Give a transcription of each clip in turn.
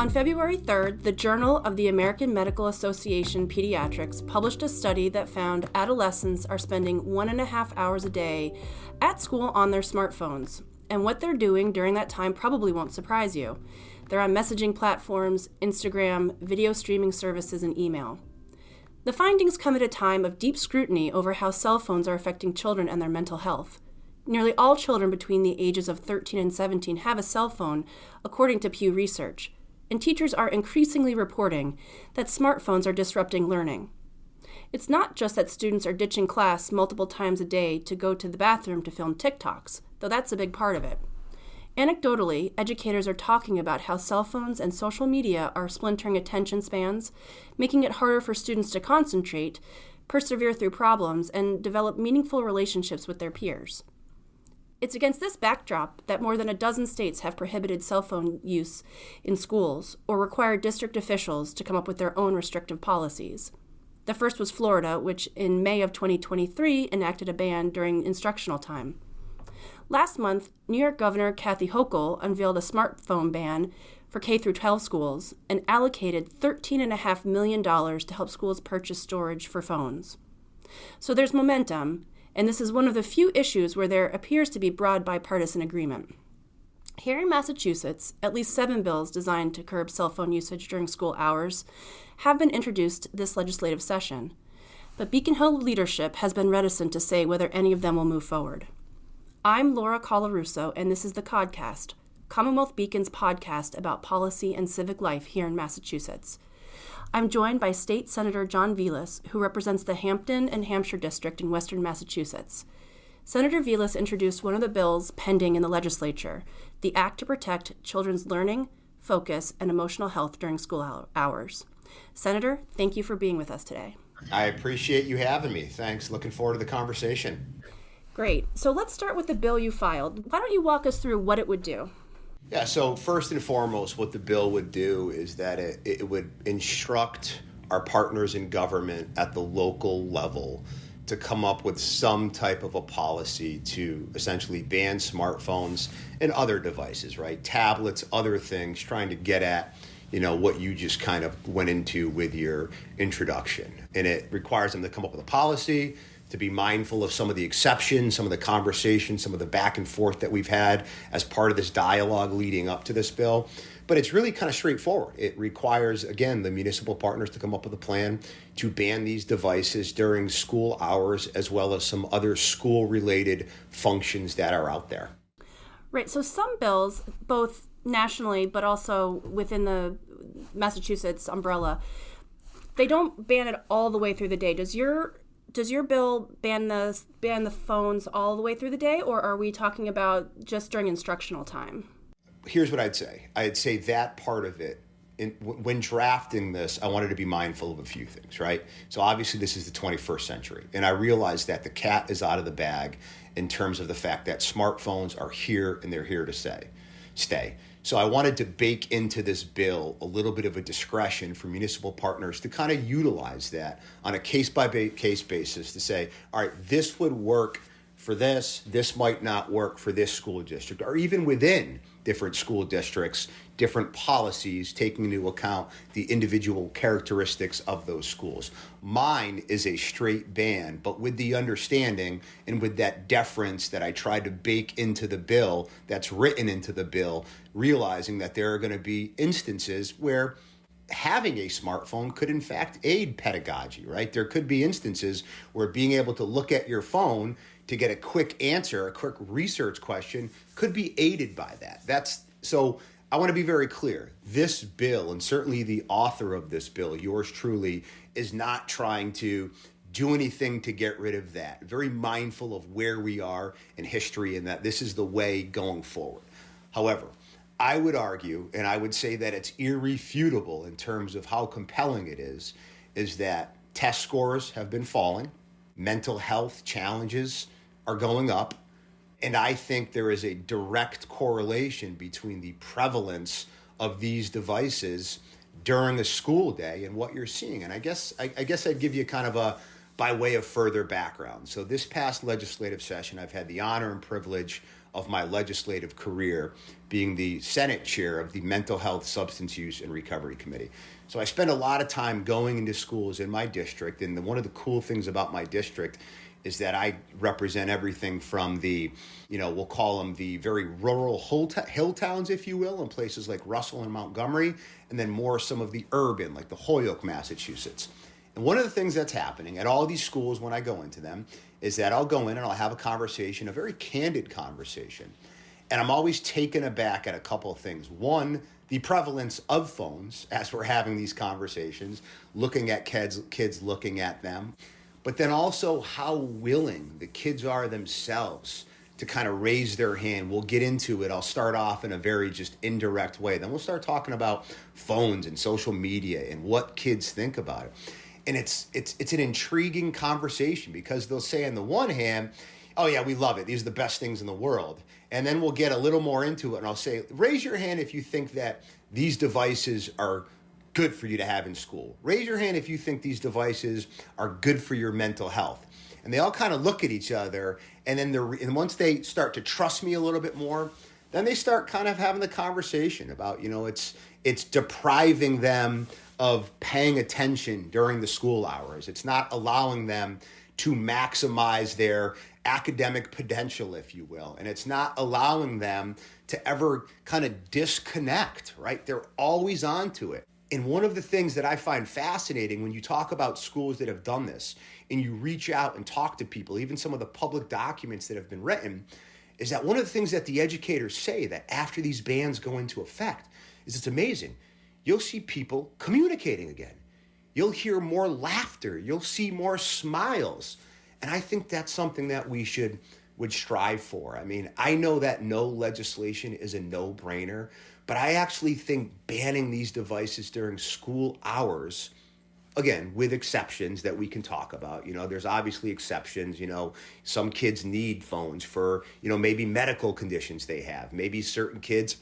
On February 3rd, the Journal of the American Medical Association Pediatrics published a study that found adolescents are spending 1.5 hours a day at school on their smartphones. And what they're doing during that time probably won't surprise you. They're on messaging platforms, Instagram, video streaming services, and email. The findings come at a time of deep scrutiny over how cell phones are affecting children and their mental health. Nearly all children between the ages of 13 and 17 have a cell phone, according to Pew Research. And teachers are increasingly reporting that smartphones are disrupting learning. It's not just that students are ditching class multiple times a day to go to the bathroom to film TikToks, though that's a big part of it. Anecdotally, educators are talking about how cell phones and social media are splintering attention spans, making it harder for students to concentrate, persevere through problems, and develop meaningful relationships with their peers. It's against this backdrop that more than a dozen states have prohibited cell phone use in schools or required district officials to come up with their own restrictive policies. The first was Florida, which in May of 2023 enacted a ban during instructional time. Last month, New York Governor Kathy Hochul unveiled a smartphone ban for K-12 schools and allocated $13.5 million to help schools purchase storage for phones. So there's momentum, and this is one of the few issues where there appears to be broad bipartisan agreement. Here in Massachusetts, at least 7 bills designed to curb cell phone usage during school hours have been introduced this legislative session, but Beacon Hill leadership has been reticent to say whether any of them will move forward. I'm Laura Colarusso, and this is the Codcast, CommonWealth Beacon's podcast about policy and civic life here in Massachusetts. I'm joined by State Senator John Velis, who represents the Hampton and Hampshire District in western Massachusetts. Senator Velis introduced one of the bills pending in the legislature, the Act to Protect Children's Learning, Focus, and Emotional Health during school hours. Senator, thank you for being with us today. I appreciate you having me. Thanks. Looking forward to the conversation. Great. So let's start with the bill you filed. Why don't you walk us through what it would do? Yeah, so first and foremost, what the bill would do is that it would instruct our partners in government at the local level to come up with some type of a policy to essentially ban smartphones and other devices, right? Tablets, other things, trying to get at, what you just kind of went into with your introduction. And it requires them to come up with a policy, to be mindful of some of the exceptions, some of the conversations, some of the back and forth that we've had as part of this dialogue leading up to this bill. But it's really kind of straightforward. It requires, again, the municipal partners to come up with a plan to ban these devices during school hours, as well as some other school-related functions that are out there. Right. So some bills, both nationally but also within the Massachusetts umbrella, they don't ban it all the way through the day. Does your bill ban the phones all the way through the day, or are we talking about just during instructional time? Here's what I'd say. I'd say that part of it, when drafting this, I wanted to be mindful of a few things, right? So obviously this is the 21st century, and I realize that the cat is out of the bag in terms of the fact that smartphones are here and they're here to stay. So I wanted to bake into this bill a little bit of a discretion for municipal partners to kind of utilize that on a case-by-case basis to say, all right, this would work for this might not work for this school district, or even within different school districts, different policies taking into account the individual characteristics of those schools. Mine is a straight ban, but with the understanding and with that deference that I tried to bake into the bill, that's written into the bill, realizing that there are going to be instances where having a smartphone could in fact aid pedagogy, right? There could be instances where being able to look at your phone to get a quick answer, a quick research question, could be aided by that. So I want to be very clear. This bill, and certainly the author of this bill, yours truly, is not trying to do anything to get rid of that. Very mindful of where we are in history and that this is the way going forward. However, I would argue, and I would say that it's irrefutable in terms of how compelling it is that test scores have been falling, mental health challenges are going up, and I think there is a direct correlation between the prevalence of these devices during a school day and what you're seeing. And I guess I'd give you kind of by way of further background. So this past legislative session, I've had the honor and privilege of my legislative career being the Senate chair of the Mental Health, Substance Use, and Recovery Committee. So I spend a lot of time going into schools in my district, and one of the cool things about my district is that I represent everything from the, we'll call them the very rural hill towns, if you will, in places like Russell and Montgomery, and then more some of the urban, like the Holyoke, Massachusetts. And one of the things that's happening at all these schools when I go into them is that I'll go in and I'll have a conversation, a very candid conversation. And I'm always taken aback at a couple of things. One, the prevalence of phones as we're having these conversations, looking at kids looking at them. But then also how willing the kids are themselves to kind of raise their hand. We'll get into it. I'll start off in a very just indirect way. Then we'll start talking about phones and social media and what kids think about it. And it's an intriguing conversation because they'll say on the one hand, oh yeah, we love it. These are the best things in the world. And then we'll get a little more into it and I'll say, raise your hand if you think that these devices are good for you to have in school. Raise your hand if you think these devices are good for your mental health. And they all kind of look at each other, and then and once they start to trust me a little bit more, then they start kind of having the conversation about, it's depriving them of paying attention during the school hours. It's not allowing them to maximize their academic potential, if you will. And it's not allowing them to ever kind of disconnect, right? They're always on to it. And one of the things that I find fascinating when you talk about schools that have done this and you reach out and talk to people, even some of the public documents that have been written, is that one of the things that the educators say that after these bans go into effect is it's amazing. You'll see people communicating again. You'll hear more laughter. You'll see more smiles. And I think that's something that we would strive for. I mean, I know that no legislation is a no-brainer, but I actually think banning these devices during school hours, again, with exceptions that we can talk about. There's obviously exceptions. Some kids need phones for, maybe medical conditions they have. Maybe certain kids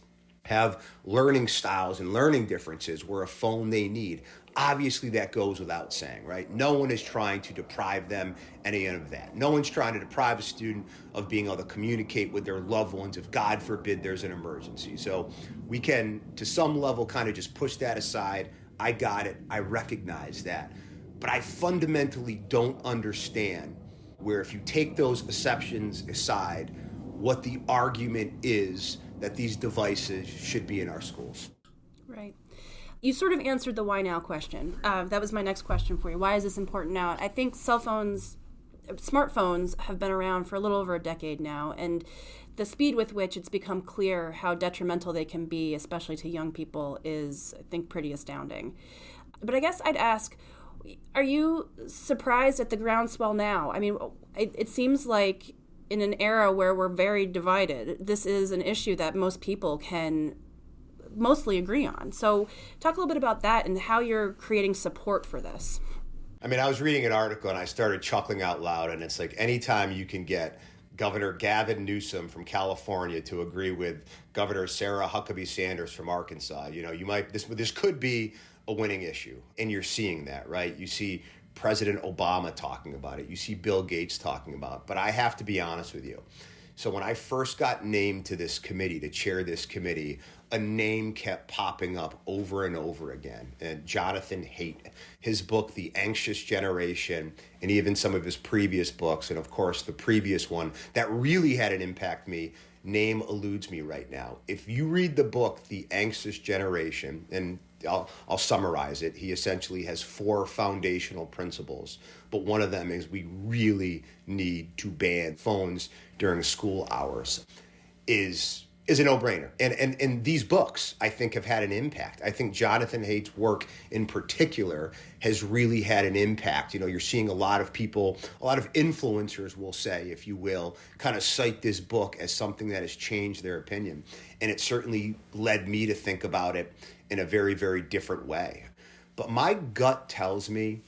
have learning styles and learning differences where a phone they need. Obviously, that goes without saying, right? No one is trying to deprive them any of that. No one's trying to deprive a student of being able to communicate with their loved ones if, God forbid, there's an emergency. So we can, to some level, kind of just push that aside. I got it. I recognize that. But I fundamentally don't understand where if you take those exceptions aside, what the argument is that these devices should be in our schools. Right. You sort of answered the why now question. That was my next question for you. Why is this important now? I think smartphones have been around for a little over a decade now, and the speed with which it's become clear how detrimental they can be, especially to young people, is, I think, pretty astounding. But I guess I'd ask, are you surprised at the groundswell now? I mean, it seems like in an era where we're very divided, this is an issue that most people can mostly agree on. So talk a little bit about that and how you're creating support for this. I mean, I was reading an article and I started chuckling out loud, and it's like anytime you can get Governor Gavin Newsom from California to agree with Governor Sarah Huckabee Sanders from Arkansas, this could be a winning issue. And you're seeing that, right? You see President Obama talking about it. You see Bill Gates talking about it. But I have to be honest with you. So when I first got named to this committee, to chair this committee, a name kept popping up over and over again. And Jonathan Haidt, his book, The Anxious Generation, and even some of his previous books, and of course the previous one that really had an impact me, name eludes me right now. If you read the book, The Anxious Generation, and I'll summarize it. He essentially has 4 foundational principles, but one of them is we really need to ban phones during school hours is a no-brainer. And these books, I think, have had an impact. I think Jonathan Haidt's work in particular has really had an impact. You're seeing a lot of people, a lot of influencers, will say, if you will, kind of cite this book as something that has changed their opinion. And it certainly led me to think about it in a very, very different way. But my gut tells me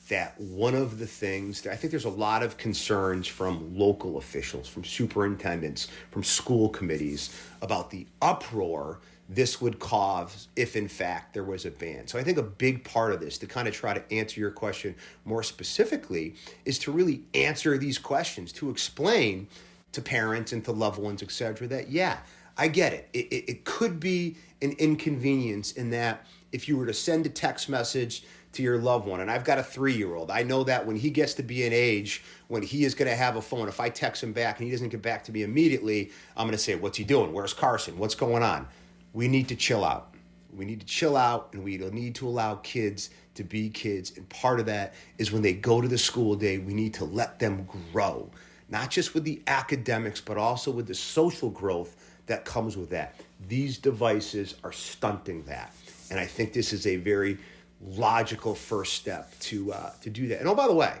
that one of the things that I think there's a lot of concerns from local officials, from superintendents, from school committees about the uproar this would cause if in fact there was a ban. So I think a big part of this, to kind of try to answer your question more specifically, is to really answer these questions, to explain to parents and to loved ones, et cetera, that yeah, I get it. It could be an inconvenience in that if you were to send a text message to your loved one, and I've got a 3-year-old, I know that when he gets to be an age when he is going to have a phone, if I text him back and he doesn't get back to me immediately, I'm going to say, what's he doing? Where's Carson? What's going on? We need to chill out. We need to chill out, and we need to allow kids to be kids. And part of that is when they go to the school day, we need to let them grow, not just with the academics, but also with the social growth that comes with that. These devices are stunting that. And I think this is a very logical first step to do that. And oh, by the way,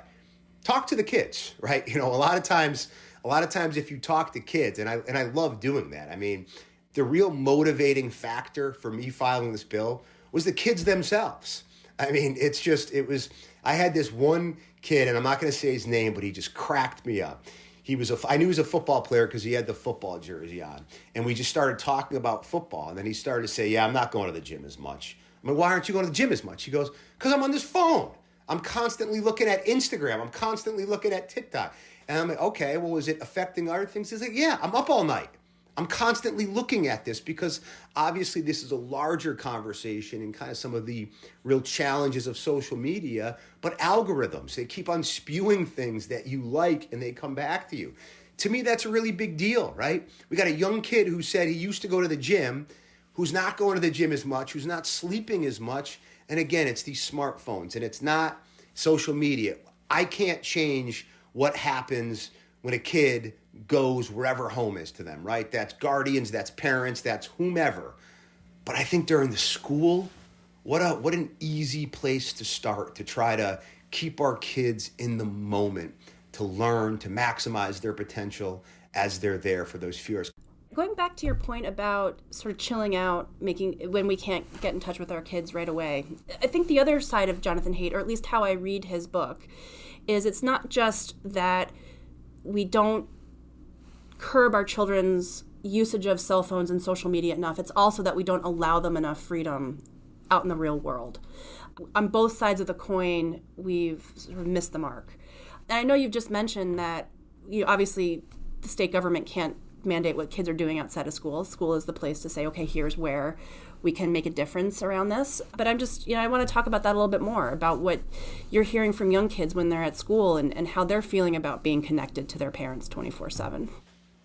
talk to the kids, right? You know, a lot of times if you talk to kids, and I love doing that. I mean, the real motivating factor for me filing this bill was the kids themselves. I mean, I had this one kid, and I'm not going to say his name, but he just cracked me up. I knew he was a football player because he had the football jersey on. And we just started talking about football. And then he started to say, yeah, I'm not going to the gym as much. I'm like, why aren't you going to the gym as much? He goes, because I'm on this phone. I'm constantly looking at Instagram. I'm constantly looking at TikTok. And I'm like, okay, well, is it affecting other things? He's like, yeah, I'm up all night. I'm constantly looking at this because obviously this is a larger conversation and kind of some of the real challenges of social media, but algorithms, they keep on spewing things that you like and they come back to you. To me, that's a really big deal, right? We got a young kid who said he used to go to the gym, who's not going to the gym as much, who's not sleeping as much. And again, it's these smartphones and it's not social media. I can't change what happens when a kid goes wherever home is to them, right? That's guardians, that's parents, that's whomever. But I think during the school, what an easy place to start to try to keep our kids in the moment, to learn, to maximize their potential as they're there for those few hours. Going back to your point about sort of chilling out, when we can't get in touch with our kids right away, I think the other side of Jonathan Haidt, or at least how I read his book, is it's not just that we don't curb our children's usage of cell phones and social media enough. It's also that we don't allow them enough freedom out in the real world. On both sides of the coin, we've sort of missed the mark. And I know you've just mentioned that obviously the state government can't mandate what kids are doing outside of school. School is the place to say, okay, here's where we can make a difference around this. But I'm just, I want to talk about that a little bit more, about what you're hearing from young kids when they're at school and how they're feeling about being connected to their parents 24/7.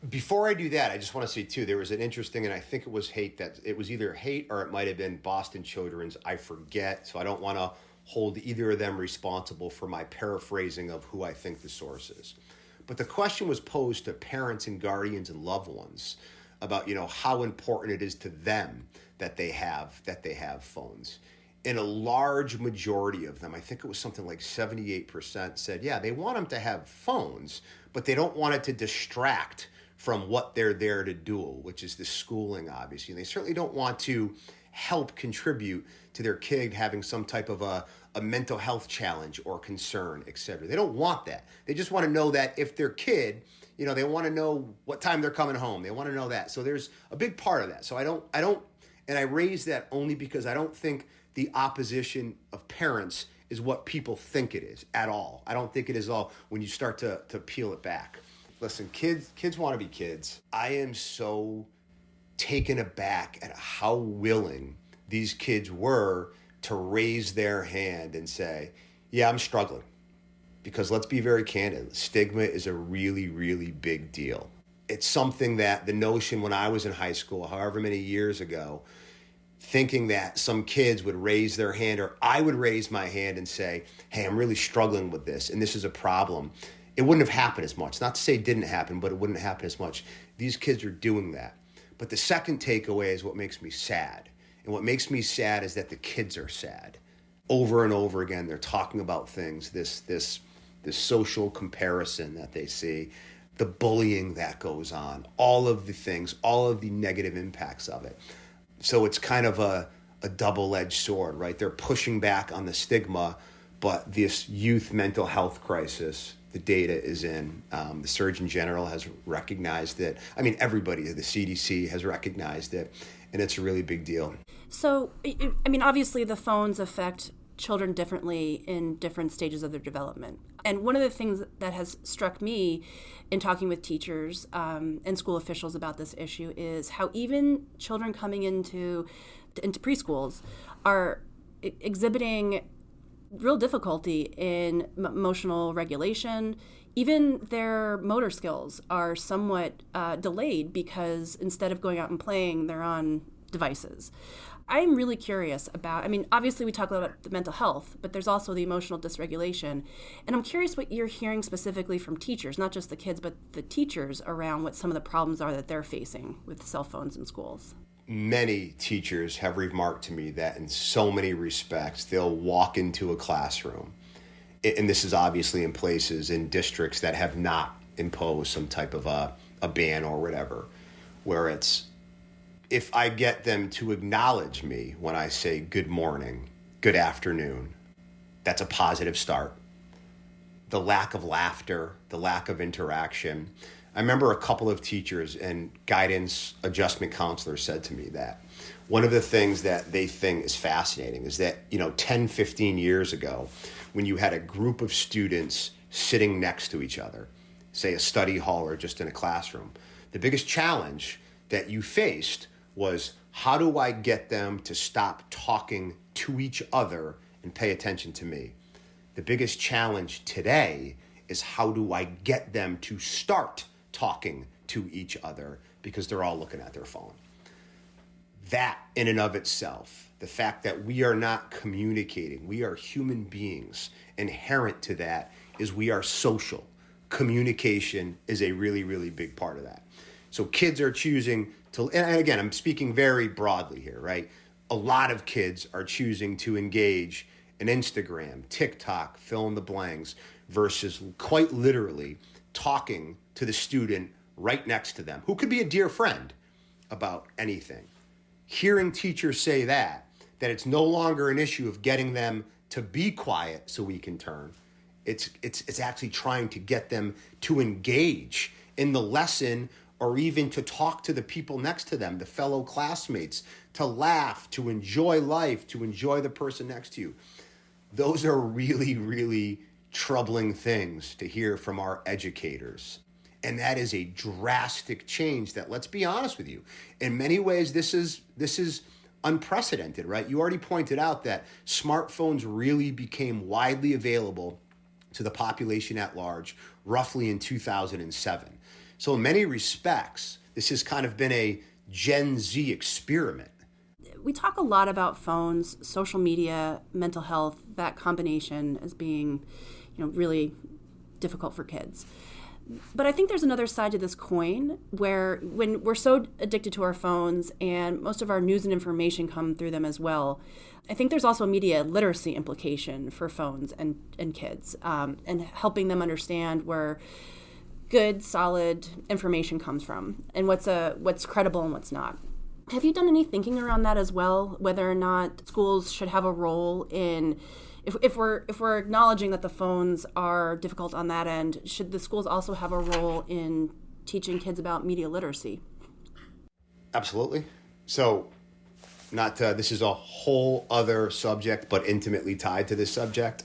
Before I do that, I just want to say, too, there was an interesting, and I think it was Haidt, that it was either Haidt or it might have been Boston Children's. I forget, so I don't want to hold either of them responsible for my paraphrasing of who I think the source is. But the question was posed to parents and guardians and loved ones about, how important it is to them that they have phones. And a large majority of them, I think it was something like 78%, said, yeah, they want them to have phones, but they don't want it to distract from what they're there to do, which is the schooling, obviously. And they certainly don't want to help contribute to their kid having some type of a mental health challenge or concern, et cetera. They don't want that. They just want to know that if their kid, they want to know what time they're coming home. They want to know that. So there's a big part of that. So I don't, and I raise that only because I don't think the opposition of parents is what people think it is at all. I don't think it is all when you start to peel it back. Listen, kids want to be kids. I am so taken aback at how willing these kids were to raise their hand and say, yeah, I'm struggling. Because let's be very candid, stigma is a really, really big deal. It's something that the notion when I was in high school, however many years ago, thinking that some kids would raise their hand or I would raise my hand and say, hey, I'm really struggling with this and this is a problem. It wouldn't have happened as much. Not to say it didn't happen, but it wouldn't happen as much. These kids are doing that. But the second takeaway is what makes me sad. And what makes me sad is that the kids are sad. Over and over again, they're talking about things, this social comparison that they see, the bullying that goes on, all of the things, all of the negative impacts of it. So it's kind of a double-edged sword, right? They're pushing back on the stigma, but this youth mental health crisis the data is in. The Surgeon General has recognized it. I mean, everybody, the CDC has recognized it, and it's a really big deal. So, I mean, obviously the phones affect children differently in different stages of their development. And one of the things that has struck me in talking with teachers and school officials about this issue is how even children coming into preschools are exhibiting real difficulty in emotional regulation. Even their motor skills are somewhat delayed because instead of going out and playing, they're on devices. I'm really curious about, I mean, obviously we talk about the mental health, but there's also the emotional dysregulation. And I'm curious what you're hearing specifically from teachers, not just the kids, but the teachers around what some of the problems are that they're facing with cell phones in schools. Many teachers have remarked to me that in so many respects, they'll walk into a classroom, and this is obviously in places, in districts that have not imposed some type of a ban or whatever, where it's, if I get them to acknowledge me when I say good morning, good afternoon, that's a positive start. The lack of laughter, the lack of interaction. I remember a couple of teachers and guidance adjustment counselors said to me that one of the things that they think is fascinating is that, 10, 15 years ago, when you had a group of students sitting next to each other, say a study hall or just in a classroom, the biggest challenge that you faced was, how do I get them to stop talking to each other and pay attention to me? The biggest challenge today is, how do I get them to start talking to each other because they're all looking at their phone? That in and of itself, the fact that we are not communicating, we are human beings, inherent to that is we are social. Communication is a really, really big part of that. So kids are choosing to, and again, I'm speaking very broadly here, right? A lot of kids are choosing to engage in Instagram, TikTok, fill in the blanks, versus quite literally talking to the student right next to them, who could be a dear friend, about anything. Hearing teachers say that it's no longer an issue of getting them to be quiet so we can turn. It's actually trying to get them to engage in the lesson, or even to talk to the people next to them, the fellow classmates, to laugh, to enjoy life, to enjoy the person next to you. Those are really, really troubling things to hear from our educators. And that is a drastic change that, let's be honest with you, in many ways, this is unprecedented, right? You already pointed out that smartphones really became widely available to the population at large roughly in 2007. So in many respects, this has kind of been a Gen Z experiment. We talk a lot about phones, social media, mental health, that combination as being, really difficult for kids. But I think there's another side to this coin where, when we're so addicted to our phones and most of our news and information come through them as well, I think there's also a media literacy implication for phones and kids, and helping them understand where good, solid information comes from and what's credible and what's not. Have you done any thinking around that as well, whether or not schools should have a role in, if we're acknowledging that the phones are difficult on that end, should the schools also have a role in teaching kids about media literacy? Absolutely. So, this is a whole other subject, but intimately tied to this subject.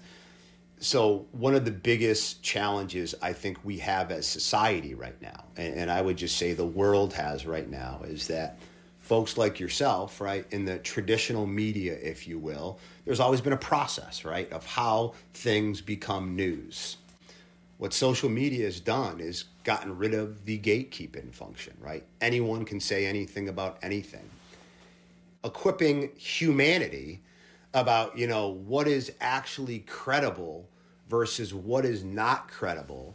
So one of the biggest challenges I think we have as society right now, and I would just say the world has right now, is that folks like yourself, right, in the traditional media, if you will, there's always been a process, right, of how things become news. What social media has done is gotten rid of the gatekeeping function, right? Anyone can say anything about anything. Equipping humanity about, what is actually credible versus what is not credible,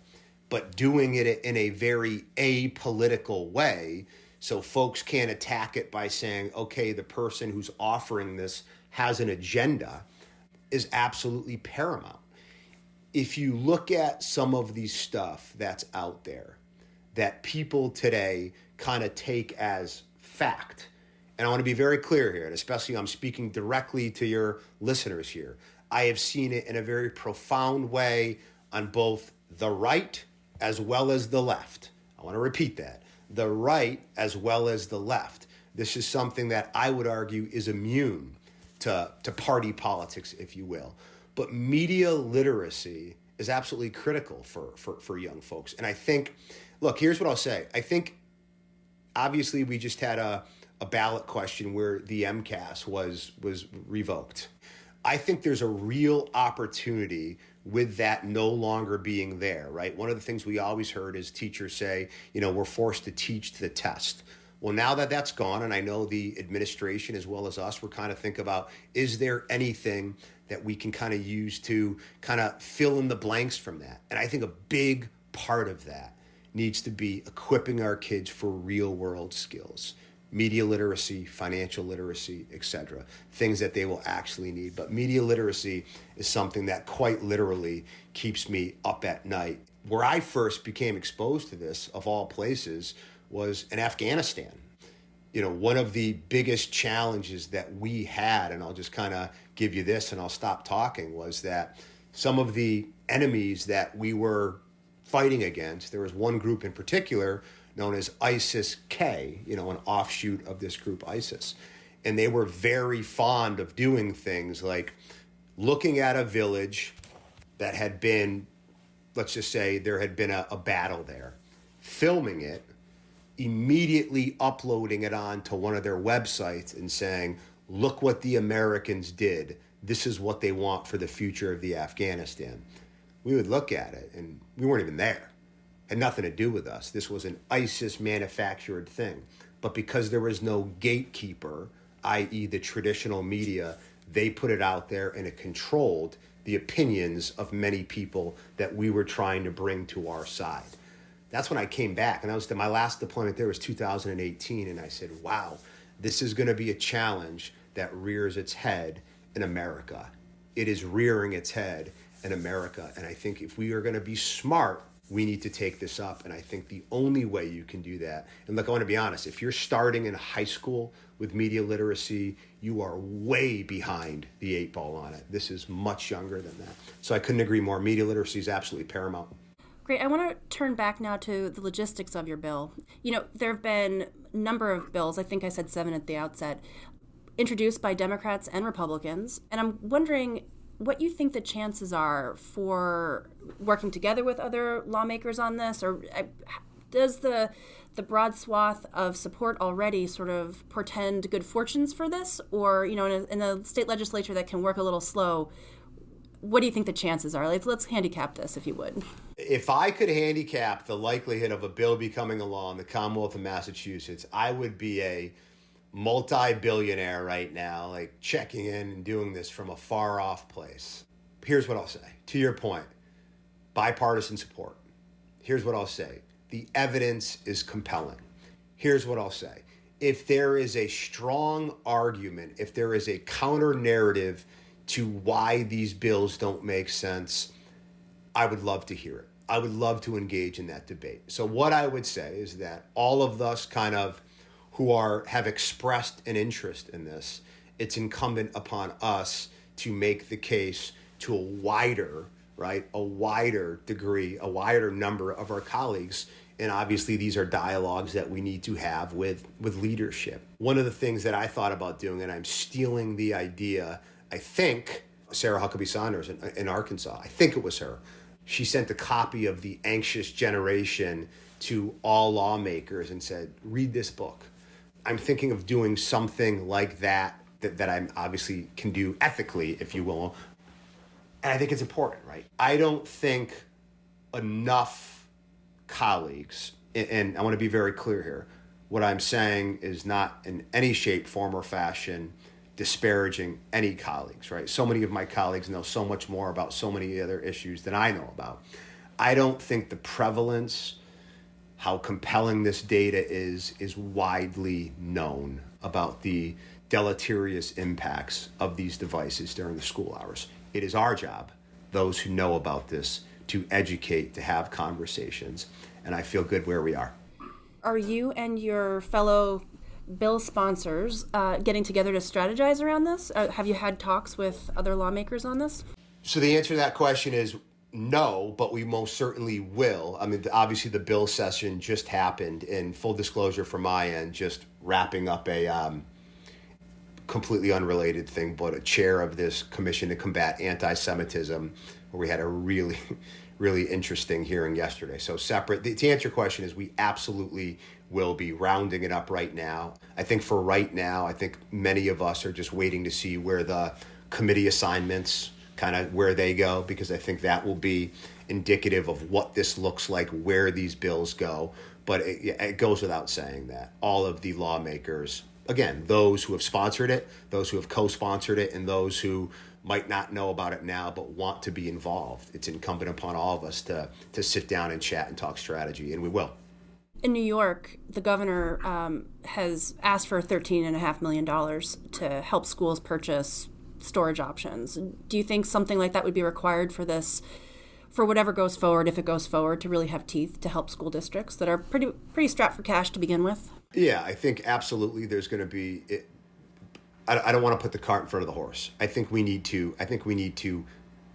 but doing it in a very apolitical way, so folks can't attack it by saying, okay, the person who's offering this has an agenda, is absolutely paramount. If you look at some of the stuff that's out there that people today kind of take as fact, and I want to be very clear here, and especially I'm speaking directly to your listeners here, I have seen it in a very profound way on both the right as well as the left. I want to repeat that. The right as well as the left. This is something that I would argue is immune to party politics, if you will. But media literacy is absolutely critical for young folks. And I think, look, here's what I'll say. I think, obviously, we just had a ballot question where the MCAS was revoked. I think there's a real opportunity with that no longer being there, right? One of the things we always heard is teachers say, we're forced to teach to the test. Well, now that that's gone, and I know the administration as well as us, we're kind of think about, is there anything that we can kind of use to kind of fill in the blanks from that? And I think a big part of that needs to be equipping our kids for real world skills, media literacy, financial literacy, etc., things that they will actually need. But media literacy is something that quite literally keeps me up at night. Where I first became exposed to this, of all places, was in Afghanistan. One of the biggest challenges that we had, and I'll just kind of give you this and I'll stop talking, was that some of the enemies that we were fighting against, there was one group in particular known as ISIS-K, an offshoot of this group ISIS. And they were very fond of doing things like looking at a village that had been, let's just say there had been a battle there, filming it, immediately uploading it onto one of their websites and saying, look what the Americans did. This is what they want for the future of the Afghanistan. We would look at it and we weren't even there. Had nothing to do with us. This was an ISIS manufactured thing. But because there was no gatekeeper, i.e. the traditional media, they put it out there and it controlled the opinions of many people that we were trying to bring to our side. That's when I came back, and that was my last deployment there was 2018, and I said, wow, this is going to be a challenge that rears its head in America. It is rearing its head in America, and I think if we are going to be smart, we need to take this up, and I think the only way you can do that, and look, I want to be honest, if you're starting in high school with media literacy, you are way behind the 8 ball on it. This is much younger than that. So I couldn't agree more. Media literacy is absolutely paramount. Great. I want to turn back now to the logistics of your bill. There have been a number of bills, I think I said 7 at the outset, introduced by Democrats and Republicans. And I'm wondering what you think the chances are for working together with other lawmakers on this, or does the broad swath of support already sort of portend good fortunes for this? Or, in a state legislature that can work a little slow, what do you think the chances are? Let's handicap this, if you would. If I could handicap the likelihood of a bill becoming a law in the Commonwealth of Massachusetts, I would be a multi-billionaire right now, checking in and doing this from a far off place. Here's what I'll say. To your point, bipartisan support. Here's what I'll say. The evidence is compelling. Here's what I'll say. If there is a strong argument, if there is a counter narrative to why these bills don't make sense, I would love to hear it. I would love to engage in that debate. So what I would say is that all of us kind of who have expressed an interest in this, it's incumbent upon us to make the case to a wider degree, a wider number of our colleagues. And obviously these are dialogues that we need to have with leadership. One of the things that I thought about doing, and I'm stealing the idea, I think Sarah Huckabee Sanders in Arkansas, I think it was her. She sent a copy of The Anxious Generation to all lawmakers and said, read this book. I'm thinking of doing something like that I obviously can do ethically, if you will. And I think it's important, right? I don't think enough colleagues, and I want to be very clear here, what I'm saying is not in any shape, form, or fashion disparaging any colleagues, right? So many of my colleagues know so much more about so many other issues than I know about. I don't think the prevalence, how compelling this data is widely known about the deleterious impacts of these devices during the school hours. It is our job, those who know about this, to educate, to have conversations, and I feel good where we are. Are you and your fellow bill sponsors getting together to strategize around this? Have you had talks with other lawmakers on this? So the answer to that question is No, but we most certainly will. I mean, obviously the bill session just happened, and full disclosure from my end, just wrapping up a completely unrelated thing, but a chair of this commission to combat anti-Semitism, where we had a really, really interesting hearing yesterday. So separate. To answer your question is we absolutely will be rounding it up right now. I think for right now, I think many of us are just waiting to see where the committee assignments kind of where they go, because I think that will be indicative of what this looks like, where these bills go. But it goes without saying that all of the lawmakers, again, those who have sponsored it, those who have co-sponsored it, and those who might not know about it now but want to be involved, it's incumbent upon all of us to sit down and chat and talk strategy, and we will. In New York, the governor has asked for $13.5 million to help schools purchase storage options. Do you think something like that would be required for this, for whatever goes forward, if it goes forward, to really have teeth to help school districts that are pretty strapped for cash to begin with? Yeah, I think absolutely there's going to be. I don't want to put the cart in front of the horse. I think we need to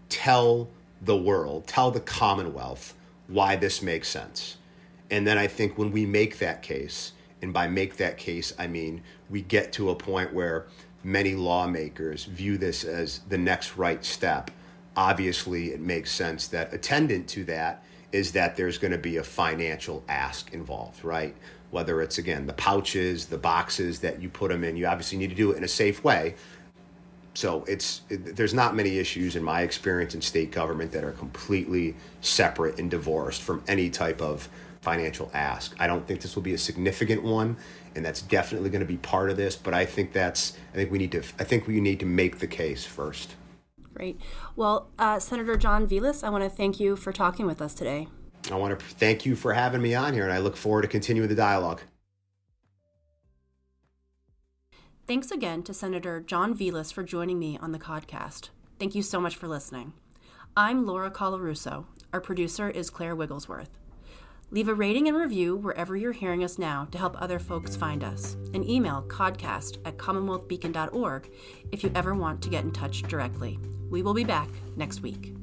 tell the world, tell the Commonwealth why this makes sense. And then I think when we make that case, and by make that case, I mean we get to a point where many lawmakers view this as the next right step. Obviously, it makes sense that attendant to that is that there's going to be a financial ask involved, right? Whether it's, again, the pouches, the boxes that you put them in, you obviously need to do it in a safe way. So there's not many issues in my experience in state government that are completely separate and divorced from any type of financial ask. I don't think this will be a significant one, and that's definitely going to be part of this. But I think we need to make the case first. Great. Well, Senator John Velis, I want to thank you for talking with us today. I want to thank you for having me on here, and I look forward to continuing the dialogue. Thanks again to Senator John Velis for joining me on the podcast. Thank you so much for listening. I'm Laura Colarusso. Our producer is Claire Wigglesworth. Leave a rating and review wherever you're hearing us now to help other folks find us, and email codcast@commonwealthbeacon.org if you ever want to get in touch directly. We will be back next week.